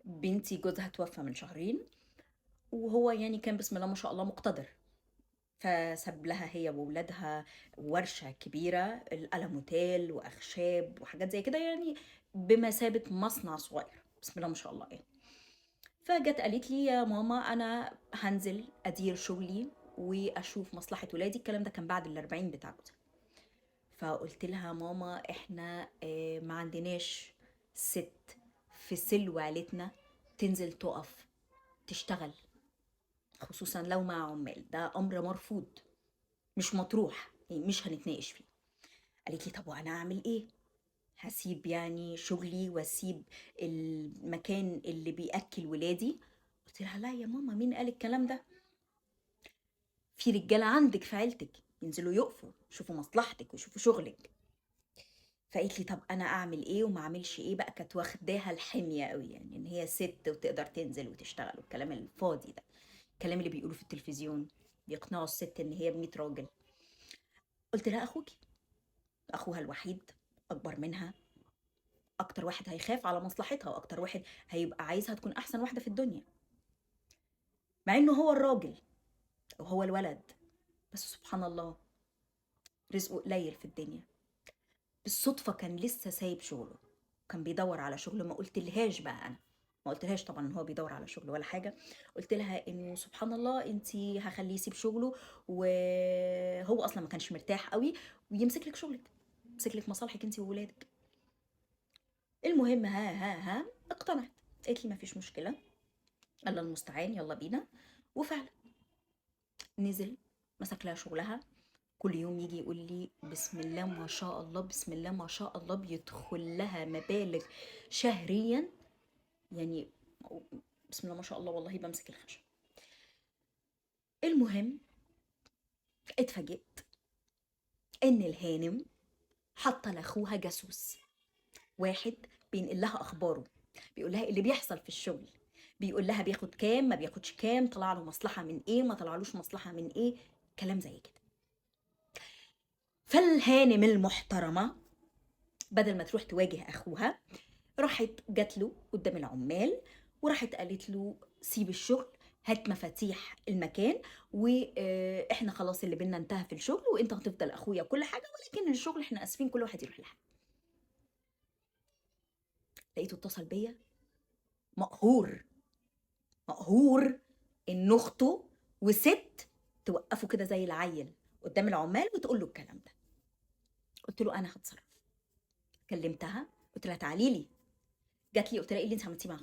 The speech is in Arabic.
بنتي جوزها توفى من شهرين، وهو يعني كان بسم الله ما شاء الله مقتدر، فساب لها هي وولادها ورشة كبيرة، الألموتال وأخشاب وحاجات زي كده يعني، بمثابة مصنع صغير بسم الله ما شاء الله يعني. فجت قالت لي يا ماما أنا هنزل أدير شغلي وأشوف مصلحة ولادي. الكلام ده كان بعد الأربعين بتاع جوزها. فقلت لها ماما احنا ما عندناش ست في سلو عيلتنا تنزل تقف تشتغل، خصوصا لو مع عمال، ده امر مرفوض مش مطروح يعني، مش هنتناقش فيه. قالت لي طب وانا اعمل ايه؟ هسيب يعني شغلي واسيب المكان اللي بياكل ولادي؟ قلت لها لا يا ماما، مين قال الكلام ده؟ في رجاله عندك في عيلتك ينزلوا يقفوا يشوفوا مصلحتك ويشوفوا شغلك. فقالت لي طب انا اعمل ايه وما اعملش ايه بقى، كانت واخداها الحميه قوي يعني ان هي ست وتقدر تنزل وتشتغل والكلام الفاضي ده، الكلام اللي بيقولوه في التلفزيون بيقنعوا الست ان هي ب100 راجل. قلت لها اخوكي، اخوها الوحيد، اكبر منها، اكتر واحد هيخاف على مصلحتها واكتر واحد هيبقى عايزها تكون احسن واحده في الدنيا، مع انه هو الراجل وهو الولد. بس سبحان الله رزقه قليل في الدنيا. بالصدفه كان لسه سايب شغله، كان بيدور على شغل. ما قلتلهاش بقى انا، ما قلتلهاش طبعا ان هو بيدور على شغل ولا حاجه. قلت لها انه سبحان الله انتي هخليه يسيب شغله، وهو اصلا ما كانش مرتاح قوي، ويمسك لك شغلك، يمسك لك مصالحك انتي وولادك. المهم ها اقتنعت. قالت لي ما فيش مشكله، الله المستعان يلا بينا. وفعلا نزل مسك لها شغلها. كل يوم يجي يقول لي بسم الله ما شاء الله بسم الله ما شاء الله بيدخل لها مبالغ شهريا يعني، بسم الله ما شاء الله والله بمسك الخشب. المهم اتفاجئت ان الهانم حاطه لاخوها جاسوس، واحد بينقل لها اخباره، بيقول لها اللي بيحصل في الشغل، بيقول لها بياخد كام ما بياخدش كام، طلع له مصلحه من ايه ما طلعلوش مصلحه من ايه، كلام زي كده. فالهانم المحترمه بدل ما تروح تواجه اخوها، راحت جات له قدام العمال وراحت قالت له سيب الشغل، هات مفاتيح المكان، واحنا خلاص اللي بينا انتهى في الشغل، وانت هتفضل اخويا كل حاجه، ولكن الشغل احنا اسفين كل واحد يروح لحاله. لقيته اتصل بيا مقهور، مقهور ان اخته وست توقفه كده زي العيل قدام العمال وتقول له الكلام ده. قلت له انا هتصرف. كلمتها قلت لها تعالي لي. جات لي قلت لها ايه اللي انت عملتيه مع